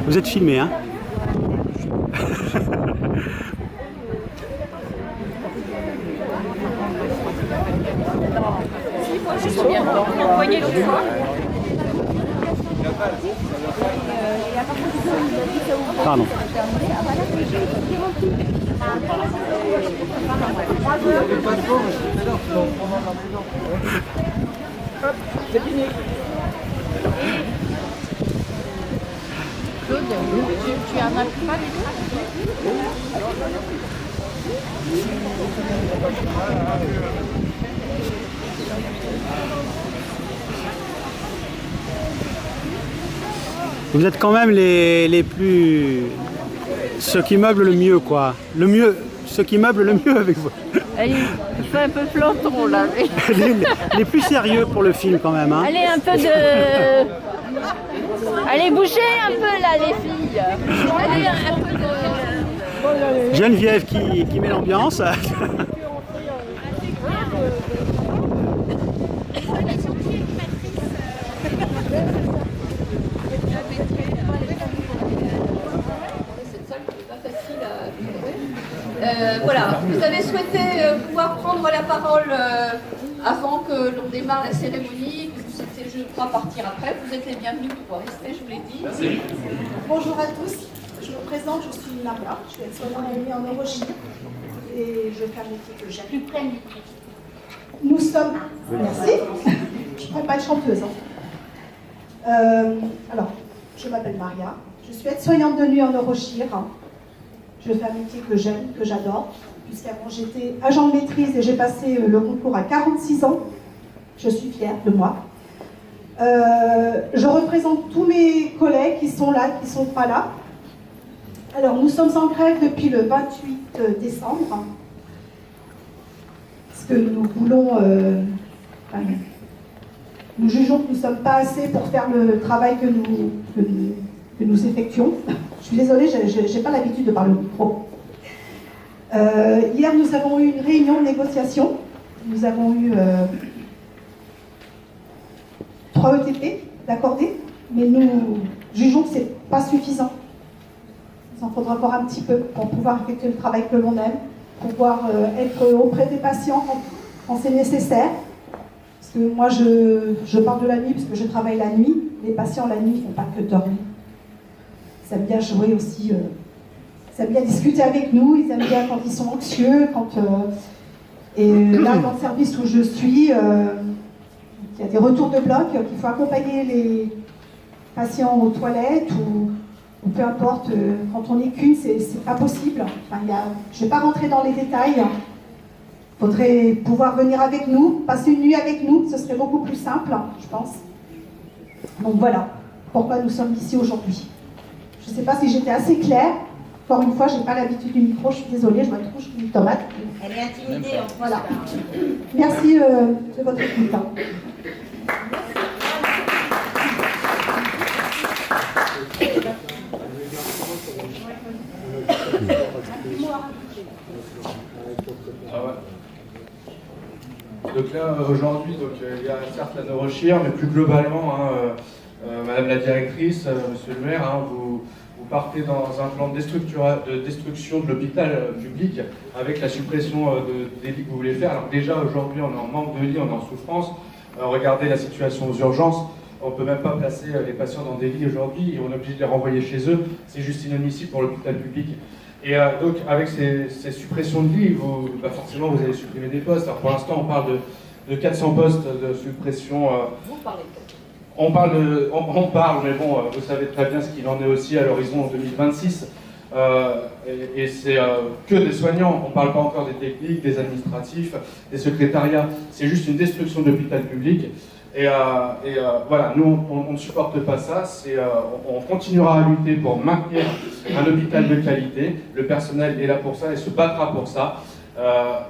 Vous êtes filmé, hein? Envoyez l'autre fois. Pardon. C'est fini. Claude, tu en as plus pas du tout? Vous êtes quand même les plus... ceux qui meublent le mieux, quoi. Le mieux, ceux qui meublent le mieux avec vous. Elle fait un peu planton là. Les plus sérieux pour le film quand même, hein. Allez, un peu de... Allez, bougez un peu là, les filles. Allez, un peu de... Geneviève qui met l'ambiance. Voilà, vous avez souhaité pouvoir prendre la parole avant que l'on démarre la cérémonie. Vous souhaitez, je crois, partir après. Vous êtes les bienvenus pour rester, je vous l'ai dit. Merci. Bonjour à tous, je me présente, je suis Maria, je suis aide-soignante en neurochimie et je fais un métier que j'aime. Nous sommes... Merci. Je ne pourrais pas être chanteuse. Alors, je m'appelle Maria, je suis aide-soignante de nuit en neurochir. Je fais un métier que j'aime, que j'adore, puisqu'avant j'étais agent de maîtrise et j'ai passé le concours à 46 ans. Je suis fière de moi. Je représente tous mes collègues qui sont là, qui ne sont pas là. Alors, nous sommes en grève depuis le 28 décembre. Parce que nous voulons... nous jugeons que nous ne sommes pas assez pour faire le travail que nous effectuons. Je suis désolée, je n'ai pas l'habitude de parler au micro. Hier, nous avons eu une réunion de négociation. Nous avons eu 3 ETP d'accordés, mais nous jugeons que ce n'est pas suffisant. Il en faudra encore un petit peu pour pouvoir effectuer le travail que l'on aime, pouvoir être auprès des patients quand c'est nécessaire. Parce que moi, je parle de la nuit parce que je travaille la nuit. Les patients, la nuit, ils ne font pas que dormir. Ils aiment bien jouer aussi, ils aiment bien discuter avec nous, ils aiment bien quand ils sont anxieux, et là, dans le service où je suis, il y a des retours de bloc, qu'il faut accompagner les patients aux toilettes, ou peu importe, quand on n'est qu'une, c'est pas possible. Enfin, je ne vais pas rentrer dans les détails. Il faudrait pouvoir venir avec nous, passer une nuit avec nous, ce serait beaucoup plus simple, je pense. Donc voilà, pourquoi nous sommes ici aujourd'hui. Je ne sais pas si j'étais assez claire. Encore une fois, je n'ai pas l'habitude du micro, je suis désolée, je me trouve, je suis une tomate. Elle est intimidée. Voilà. Merci de votre écoute. Donc là, aujourd'hui, il y a certes la neurochir, mais plus globalement, Madame la directrice, Monsieur le maire, vous partez dans un plan de destruction de l'hôpital public avec la suppression des lits que vous voulez faire. Alors déjà, aujourd'hui, on est en manque de lits, on est en souffrance. Regardez la situation aux urgences. On ne peut même pas placer les patients dans des lits aujourd'hui et on est obligé de les renvoyer chez eux. C'est juste inadmissible pour l'hôpital public. Et donc, avec ces suppressions de lits, forcément, vous allez supprimer des postes. Alors, pour l'instant, on parle de 400 postes de suppression. Vous parlez. On parle, mais bon, vous savez très bien ce qu'il en est aussi à l'horizon 2026. Et c'est que des soignants. On ne parle pas encore des techniques, des administratifs, des secrétariats. C'est juste une destruction de l'hôpital public. Et voilà, nous, on ne supporte pas ça. On continuera à lutter pour maintenir un hôpital de qualité. Le personnel est là pour ça et se battra pour ça.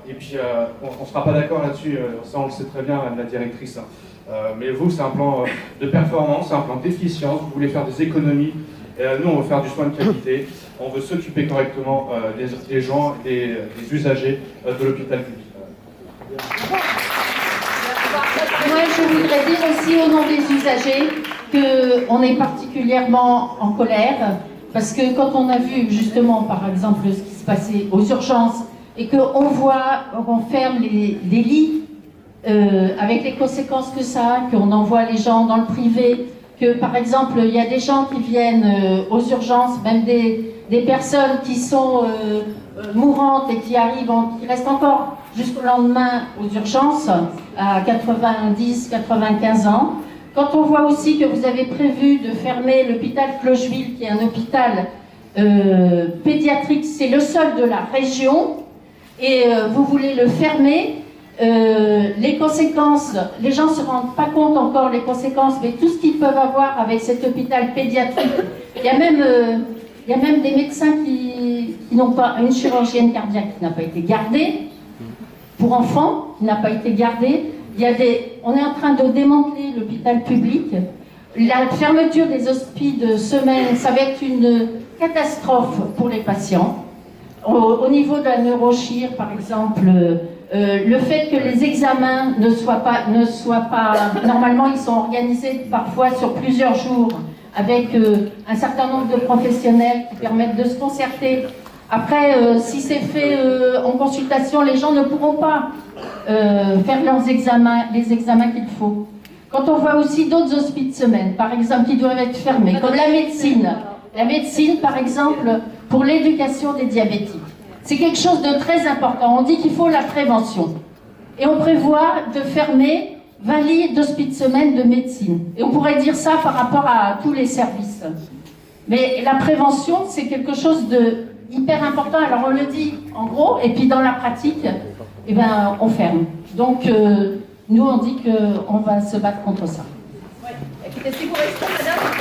Et puis, on ne sera pas d'accord là-dessus. Ça, on le sait très bien, Madame la directrice. Mais vous, c'est un plan de performance, c'est un plan d'efficience. Vous voulez faire des économies. Nous, on veut faire du soin de qualité. On veut s'occuper correctement des gens et des usagers de l'hôpital public. Moi, je voudrais dire aussi au nom des usagers qu'on est particulièrement particulièrement en colère parce que quand on a vu justement, par exemple, ce qui se passait aux urgences et qu'on voit, on ferme les lits avec les conséquences que ça a, qu'on envoie les gens dans le privé, que par exemple, il y a des gens qui viennent aux urgences, même des personnes qui sont mourantes et qui arrivent, qui restent encore jusqu'au lendemain aux urgences à 90, 95 ans. Quand on voit aussi que vous avez prévu de fermer l'hôpital Clocheville, qui est un hôpital pédiatrique, c'est le seul de la région, et vous voulez le fermer, les conséquences, les gens ne se rendent pas compte encore les conséquences, mais tout ce qu'ils peuvent avoir avec cet hôpital pédiatrique, il y a même des médecins qui n'ont pas, une chirurgienne cardiaque qui n'a pas été gardée, pour enfants, qui n'a pas été gardée. On est en train de démanteler l'hôpital public. La fermeture des hospices de semaine, ça va être une catastrophe pour les patients. Au niveau de la neurochir, par exemple, le fait que les examens ne soient pas... Normalement, ils sont organisés parfois sur plusieurs jours, avec un certain nombre de professionnels qui permettent de se concerter. Après, si c'est fait en consultation, les gens ne pourront pas faire les examens qu'il faut. Quand on voit aussi d'autres hospices de semaine, par exemple, qui doivent être fermés, comme la médecine. La médecine, par exemple, pour l'éducation des diabétiques. C'est quelque chose de très important. On dit qu'il faut la prévention. Et on prévoit de fermer 20 lits d'hospices de semaine de médecine. Et on pourrait dire ça par rapport à tous les services. Mais la prévention, c'est quelque chose de hyper important. Alors on le dit en gros, et puis dans la pratique, eh ben, on ferme. Donc nous, on dit qu'on va se battre contre ça. Ouais. Écoutez, si vous restez, madame.